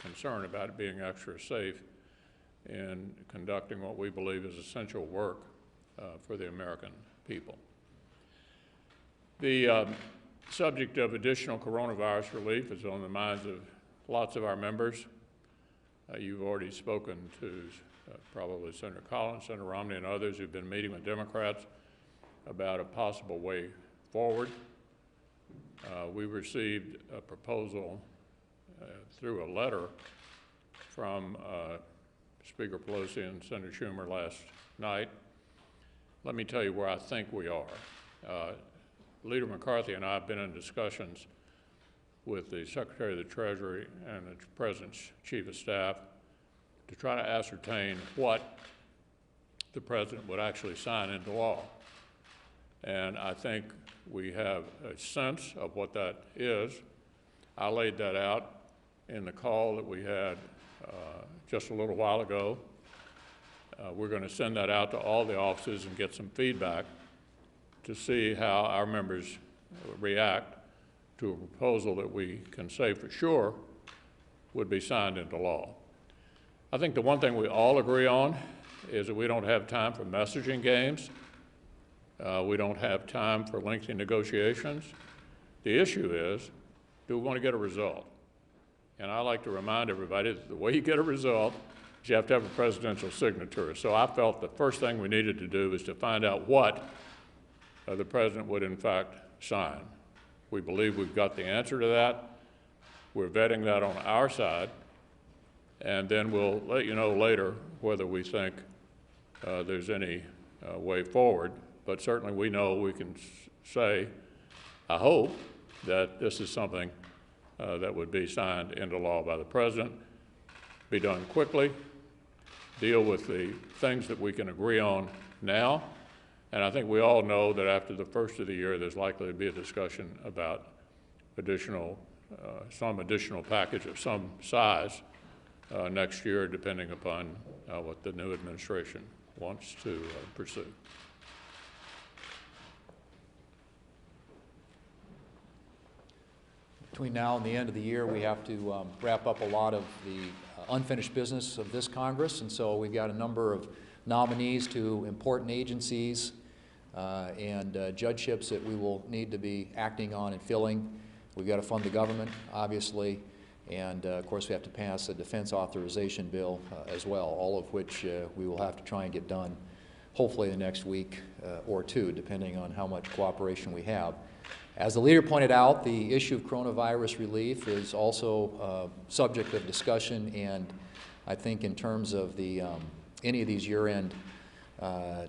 concern about it being extra safe in conducting what we believe is essential work for the American people. The subject of additional coronavirus relief is on the minds of lots of our members. You've already spoken to probably Senator Collins, Senator Romney, and others who've been meeting with Democrats about a possible way forward. We received a proposal through a letter from Speaker Pelosi and Senator Schumer last night. Let me tell you where I think we are. Leader McCarthy and I have been in discussions with the Secretary of the Treasury and the President's Chief of Staff to try to ascertain what the President would actually sign into law. And I think we have a sense of what that is. I laid that out in the call that we had just a little while ago. We're going to send that out to all the offices and get some feedback to see how our members react to a proposal that we can say for sure would be signed into law. I think the one thing we all agree on is that we don't have time for messaging games. We don't have time for lengthy negotiations. The issue is, do we want to get a result? And I like to remind everybody that the way you get a result is you have to have a presidential signature. So I felt the first thing we needed to do is to find out what the President would in fact sign. We believe we've got the answer to that. We're vetting that on our side, and then we'll let you know later whether we think there's any way forward. But certainly we know we can say, I hope, that this is something that would be signed into law by the President, be done quickly, deal with the things that we can agree on now. And I think we all know that after the first of the year, there's likely to be a discussion about some additional package of some size next year, depending upon what the new administration wants to pursue. Between now and the end of the year, we have to wrap up a lot of the unfinished business of this Congress, and so we've got a number of nominees to important agencies and judgeships that we will need to be acting on and filling. We've got to fund the government, obviously, and of course we have to pass a defense authorization bill as well, all of which we will have to try and get done hopefully the next week or two, depending on how much cooperation we have. As the leader pointed out, the issue of coronavirus relief is also subject of discussion, and I think in terms of the any of these year-end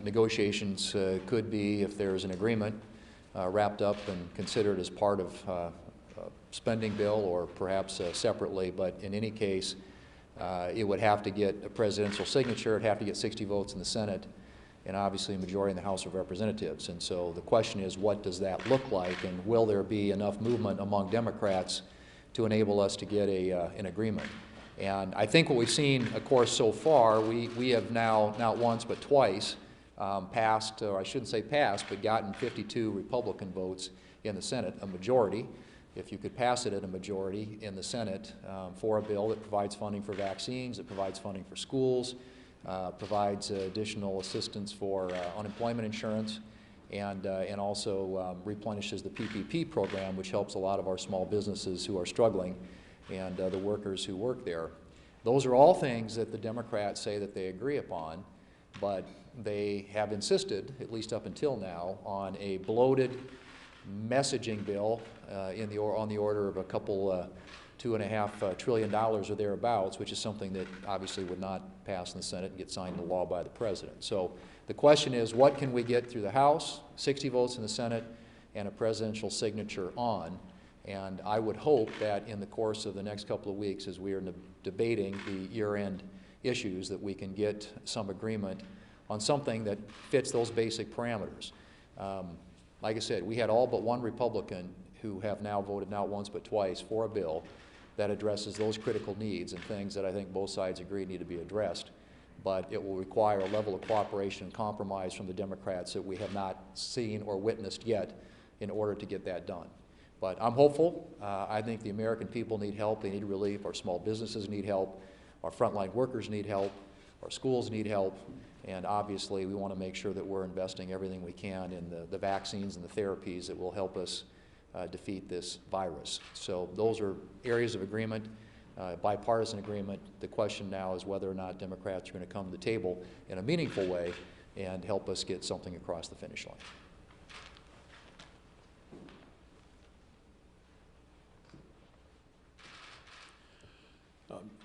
negotiations could be, if there's an agreement, wrapped up and considered as part of a spending bill or perhaps separately, but in any case, it would have to get a presidential signature, it would have to get 60 votes in the Senate, and obviously a majority in the House of Representatives. And so the question is, what does that look like, and will there be enough movement among Democrats to enable us to get an agreement? And I think what we've seen, of course, so far, we have now, not once but twice, passed, or I shouldn't say passed, but gotten 52 Republican votes in the Senate, a majority, if you could pass it at a majority in the Senate, for a bill that provides funding for vaccines, that provides funding for schools, provides additional assistance for unemployment insurance, and also replenishes the PPP program, which helps a lot of our small businesses who are struggling and the workers who work there. Those are all things that the Democrats say that they agree upon, but they have insisted, at least up until now, on a bloated messaging bill on the order of a couple $2.5 trillion or thereabouts, which is something that obviously would not pass in the Senate and get signed into law by the President. So the question is, what can we get through the House, 60 votes in the Senate, and a presidential signature on? And I would hope that in the course of the next couple of weeks, as we are debating the year-end issues, that we can get some agreement on something that fits those basic parameters. Like I said, we had all but one Republican who have now voted not once but twice for a bill that addresses those critical needs and things that I think both sides agree need to be addressed. But it will require a level of cooperation and compromise from the Democrats that we have not seen or witnessed yet in order to get that done. But I'm hopeful. I think the American people need help. They need relief. Our small businesses need help. Our frontline workers need help. Our schools need help. And obviously, we want to make sure that we're investing everything we can in the vaccines and the therapies that will help us defeat this virus. So those are areas of agreement, bipartisan agreement. The question now is whether or not Democrats are going to come to the table in a meaningful way and help us get something across the finish line.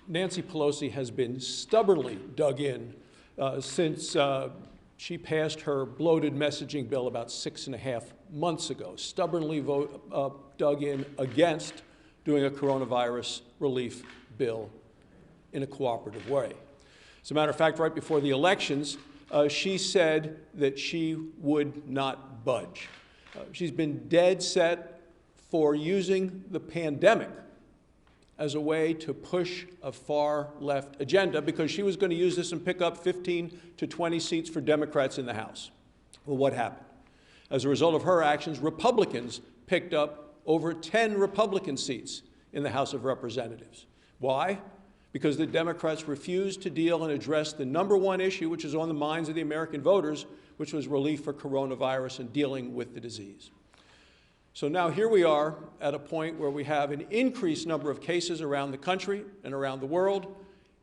Nancy Pelosi has been stubbornly dug in since she passed her bloated messaging bill about 6.5 months ago, stubbornly dug in against doing a coronavirus relief bill in a cooperative way. As a matter of fact, right before the elections, she said that she would not budge. She's been dead set for using the pandemic as a way to push a far-left agenda because she was going to use this and pick up 15 to 20 seats for Democrats in the House. Well, what happened? As a result of her actions, Republicans picked up over 10 Republican seats in the House of Representatives. Why? Because the Democrats refused to deal and address the #1 issue, which is on the minds of the American voters, which was relief for coronavirus and dealing with the disease. So now here we are at a point where we have an increased number of cases around the country and around the world. And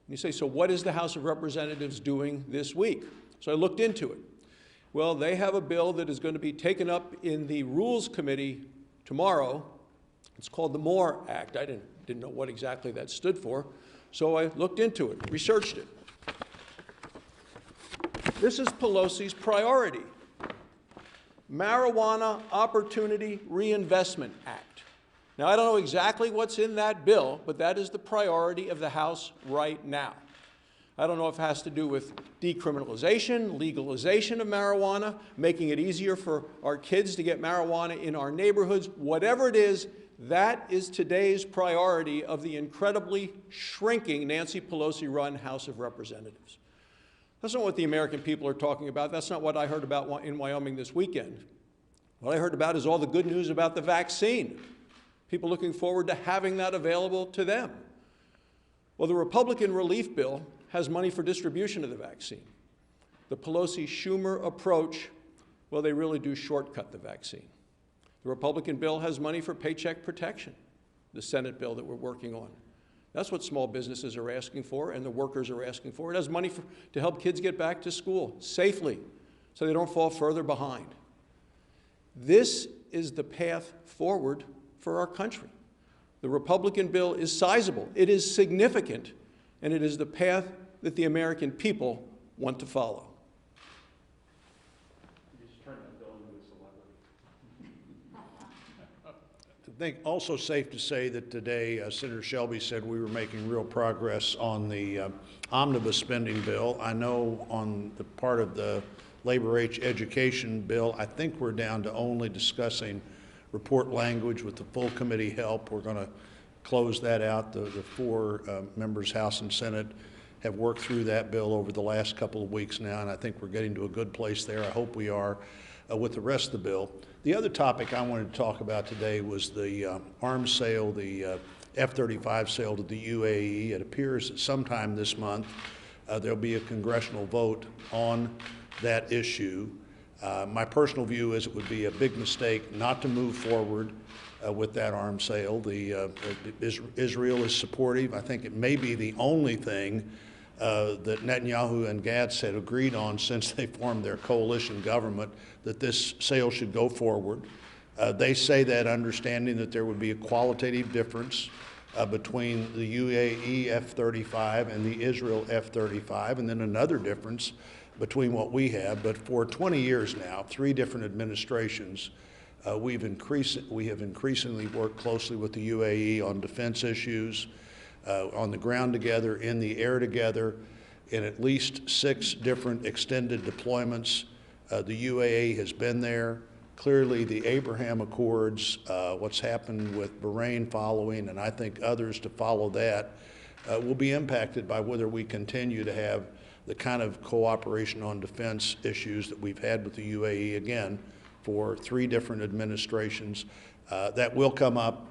you say, so what is the House of Representatives doing this week? So I looked into it. Well, they have a bill that is going to be taken up in the Rules Committee tomorrow. It's called the MORE Act. I didn't know what exactly that stood for, so I looked into it, researched it. This is Pelosi's priority. Marijuana Opportunity Reinvestment Act. Now, I don't know exactly what's in that bill, but that is the priority of the House right now. I don't know if it has to do with decriminalization, legalization of marijuana, making it easier for our kids to get marijuana in our neighborhoods. Whatever it is, that is today's priority of the incredibly shrinking Nancy Pelosi-run House of Representatives. That's not what the American people are talking about. That's not what I heard about in Wyoming this weekend. What I heard about is all the good news about the vaccine. People looking forward to having that available to them. Well, the Republican relief bill has money for distribution of the vaccine. The Pelosi-Schumer approach, well, they really do shortcut the vaccine. The Republican bill has money for paycheck protection, the Senate bill that we're working on. That's what small businesses are asking for and the workers are asking for. It has money to help kids get back to school safely so they don't fall further behind. This is the path forward for our country. The Republican bill is sizable, it is significant, and it is the path that the American people want to follow. I think also safe to say that today Senator Shelby said we were making real progress on the omnibus spending bill. I know on the part of the labor education bill, I think we're down to only discussing report language with the full committee help. We're going to close that out. The four members, House and Senate, have worked through that bill over the last couple of weeks now, and I think we're getting to a good place there. I hope we are with the rest of the bill. The other topic I wanted to talk about today was the arms sale, the F-35 sale to the UAE. It appears that sometime this month there'll be a congressional vote on that issue. My personal view is it would be a big mistake not to move forward with that arms sale. Israel is supportive. I think it may be the only thing that Netanyahu and Gantz had agreed on since they formed their coalition government, that this sale should go forward. They say that understanding that there would be a qualitative difference between the UAE F-35 and the Israel F-35, and then another difference between what we have. But for 20 years now, 3 different administrations, we have increasingly worked closely with the UAE on defense issues, on the ground together, in the air together, in at least 6 different extended deployments. The UAE has been there. Clearly, the Abraham Accords, what's happened with Bahrain following, and I think others to follow that, will be impacted by whether we continue to have the kind of cooperation on defense issues that we've had with the UAE, again, for 3 different administrations. That will come up.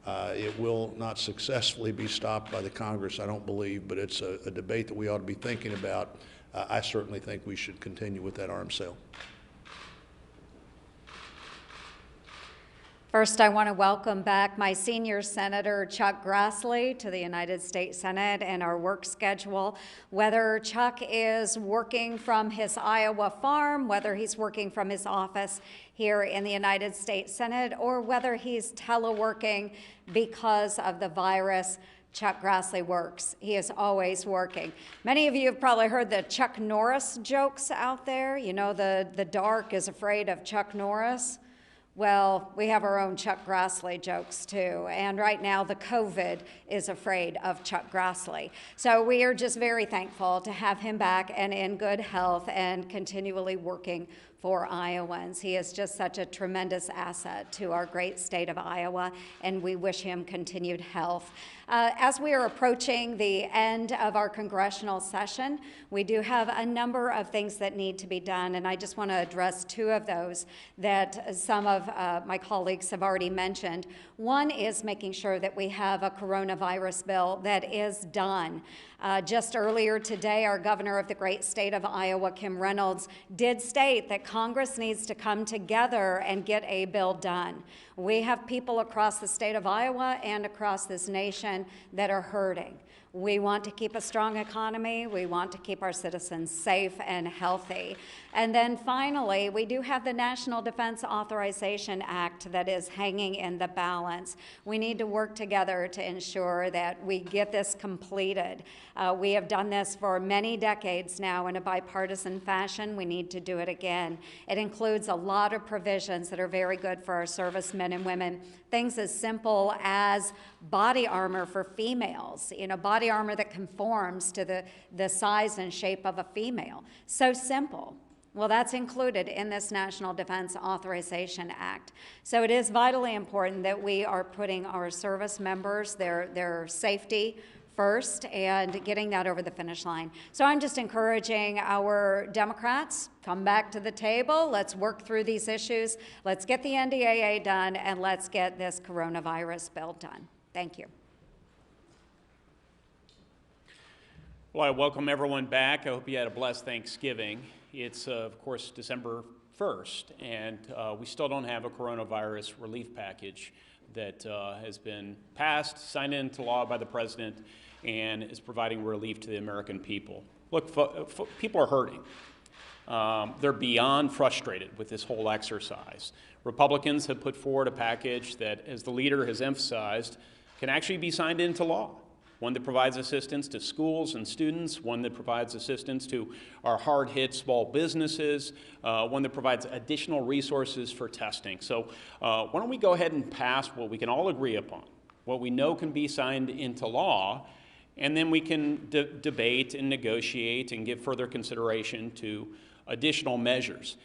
It will not successfully be stopped by the Congress, I don't believe, but it's a debate that we ought to be thinking about. I certainly think we should continue with that arms sale. First, I want to welcome back my senior Senator Chuck Grassley to the United States Senate and our work schedule. Whether Chuck is working from his Iowa farm, whether he's working from his office here in the United States Senate, or whether he's teleworking because of the virus, Chuck Grassley works. He is always working. Many of you have probably heard the Chuck Norris jokes out there. You know, the dark is afraid of Chuck Norris. Well, we have our own Chuck Grassley jokes too, and right now the COVID is afraid of Chuck Grassley. So we are just very thankful to have him back and in good health and continually working for Iowans. He is just such a tremendous asset to our great state of Iowa, and we wish him continued health. As we are approaching the end of our congressional session, we do have a number of things that need to be done, and I just want to address two of those that some of my colleagues have already mentioned. One is making sure that we have a coronavirus bill that is done. Just earlier today, our governor of the great state of Iowa, Kim Reynolds, did state that Congress needs to come together and get a bill done. We have people across the state of Iowa and across this nation that are hurting. We want to keep a strong economy. We want to keep our citizens safe and healthy. And then finally, we do have the National Defense Authorization Act that is hanging in the balance. We need to work together to ensure that we get this completed. We have done this for many decades now in a bipartisan fashion. We need to do it again. It includes a lot of provisions that are very good for our servicemen and women. Things as simple as body armor for females, body armor that conforms to the size and shape of a female. So simple. Well, that's included in this National Defense Authorization Act. So it is vitally important that we are putting our service members, their safety first, and getting that over the finish line. So I'm just encouraging our Democrats, come back to the table, let's work through these issues, let's get the NDAA done, and let's get this coronavirus bill done. Thank you. Well, I welcome everyone back. I hope you had a blessed Thanksgiving. It's, of course, December 1st, and we still don't have a coronavirus relief package that has been passed, signed into law by the president, and is providing relief to the American people. Look, people are hurting. They're beyond frustrated with this whole exercise. Republicans have put forward a package that, as the leader has emphasized, can actually be signed into law. One that provides assistance to schools and students, one that provides assistance to our hard-hit small businesses, one that provides additional resources for testing. So why don't we go ahead and pass what we can all agree upon, what we know can be signed into law, and then we can debate and negotiate and give further consideration to additional measures.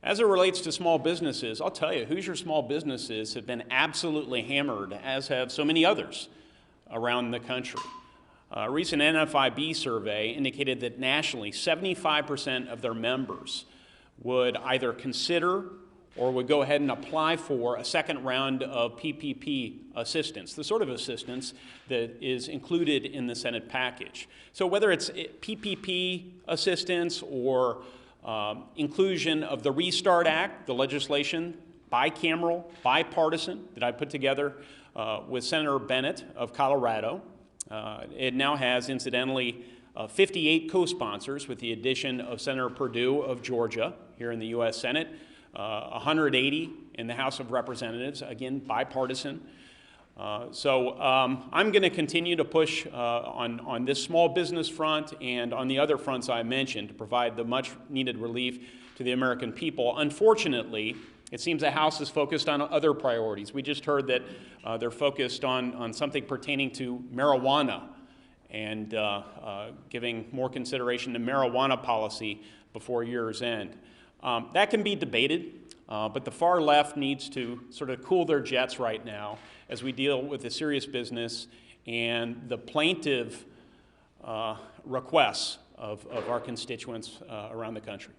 As it relates to small businesses, I'll tell you, Hoosier small businesses have been absolutely hammered, as have so many others around the country. A recent NFIB survey indicated that nationally, 75% of their members would either consider or would go ahead and apply for a second round of PPP assistance, the sort of assistance that is included in the Senate package. So whether it's PPP assistance or inclusion of the Restart Act, the legislation, bicameral, bipartisan, that I put together with Senator Bennett of Colorado. It now has, incidentally, 58 co-sponsors with the addition of Senator Perdue of Georgia here in the U.S. Senate, 180 in the House of Representatives, again, bipartisan. So I'm going to continue to push on this small business front and on the other fronts I mentioned to provide the much needed relief to the American people. Unfortunately, it seems the House is focused on other priorities. We just heard that they're focused on something pertaining to marijuana and giving more consideration to marijuana policy before year's end. That can be debated, but the far left needs to sort of cool their jets right now as we deal with the serious business and the plaintive requests of our constituents around the country.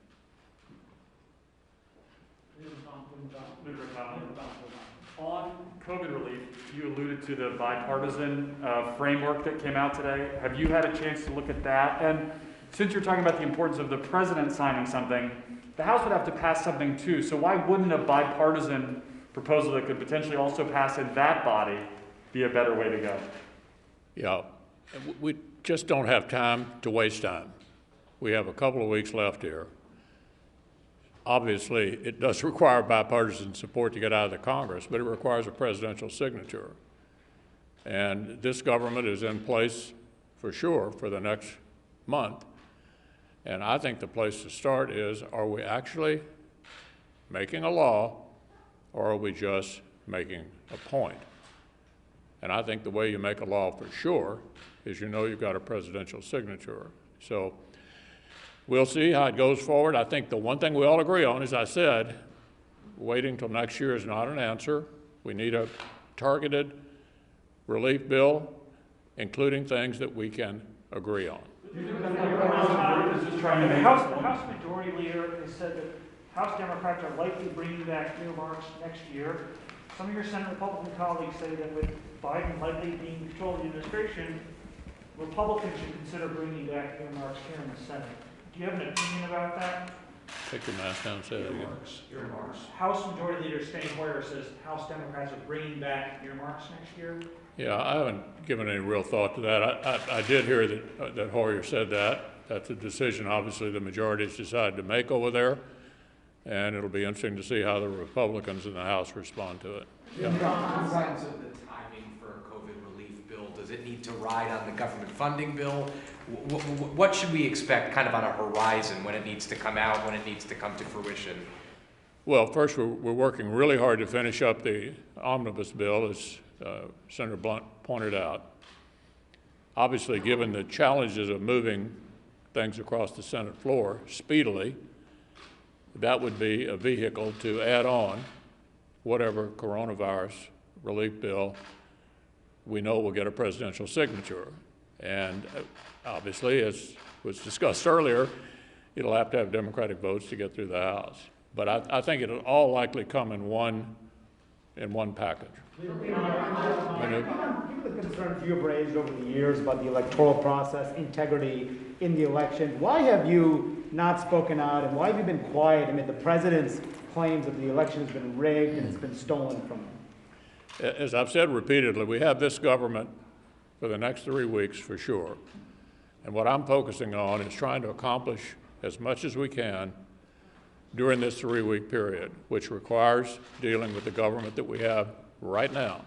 On COVID relief, you alluded to the bipartisan framework that came out today. Have you had a chance to look at that? And since you're talking about the importance of the president signing something, the House would have to pass something too. So why wouldn't a bipartisan proposal that could potentially also pass in that body be a better way to go? Yeah, we just don't have time to waste time. We have a couple of weeks left here. Obviously, it does require bipartisan support to get out of the Congress, but it requires a presidential signature. And this government is in place for sure for the next month. And I think the place to start is, are we actually making a law, or are we just making a point? And I think the way you make a law for sure is you know you've got a presidential signature. So we'll see how it goes forward. I think the one thing we all agree on, as I said, waiting till next year is not an answer. We need a targeted relief bill, including things that we can agree on. The House Majority Leader has said that House Democrats are likely bringing back earmarks next year. Some of your Senate Republican colleagues say that with Biden likely being in control of the administration, Republicans should consider bringing back earmarks here in the Senate. Do you have an opinion about that? Take your mask down and say that again. Earmarks. House Majority Leader Steny Hoyer says House Democrats are bringing back earmarks next year. Yeah, I haven't given any real thought to that. I did hear that Hoyer said that. That's a decision, obviously, the majority's decided to make over there. And it'll be interesting to see how the Republicans in the House respond to it. Yeah. In terms of the timing for a COVID relief bill, does it need to ride on the government funding bill? What should we expect kind of on a horizon when it needs to come out, when it needs to come to fruition? Well, first, we're working really hard to finish up the omnibus bill, as Senator Blunt pointed out. Obviously, given the challenges of moving things across the Senate floor speedily, that would be a vehicle to add on whatever coronavirus relief bill we know will get a presidential signature. And obviously, as was discussed earlier, it'll have to have Democratic votes to get through the House. But I think it'll all likely come in one package. Given the concerns you've raised over the years about the electoral process, integrity in the election, why have you not spoken out, and why have you been quiet amid the president's claims that the election has been rigged and it's been stolen from him? As I've said repeatedly, we have this government for the next 3 weeks for sure. And what I'm focusing on is trying to accomplish as much as we can during this 3-week period, which requires dealing with the government that we have right now.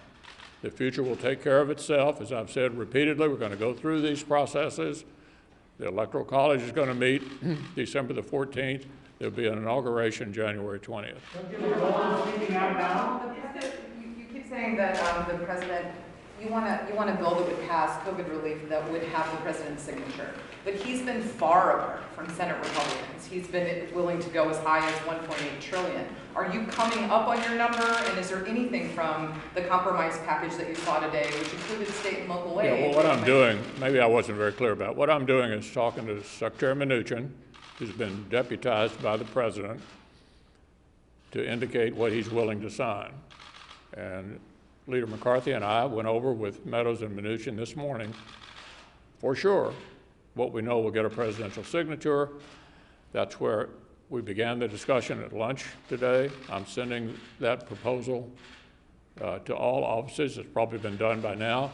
The future will take care of itself. As I've said repeatedly, we're going to go through these processes. The Electoral College is going to meet December the 14th. There'll be an inauguration January 20th. You keep saying that the president, you want a bill that would pass COVID relief that would have the president's signature. But he's been far apart from Senate Republicans. He's been willing to go as high as $1.8 trillion. Are you coming up on your number? And is there anything from the compromise package that you saw today, which included state and local aid? Yeah, well, what I'm doing, maybe I wasn't very clear about it. What I'm doing is talking to Secretary Mnuchin, who's been deputized by the president, to indicate what he's willing to sign. And Leader McCarthy and I went over with Meadows and Mnuchin this morning, for sure, what we know will get a presidential signature. That's where we began the discussion at lunch today. I'm sending that proposal to all offices. It's probably been done by now.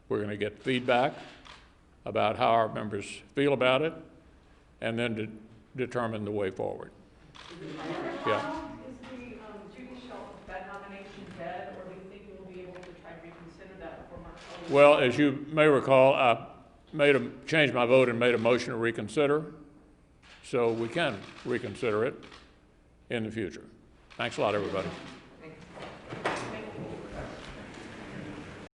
We're going to get feedback about how our members feel about it, and then to determine the way forward. Yeah. Well, as you may recall, I changed my vote and made a motion to reconsider, so we can reconsider it in the future. Thanks a lot, everybody.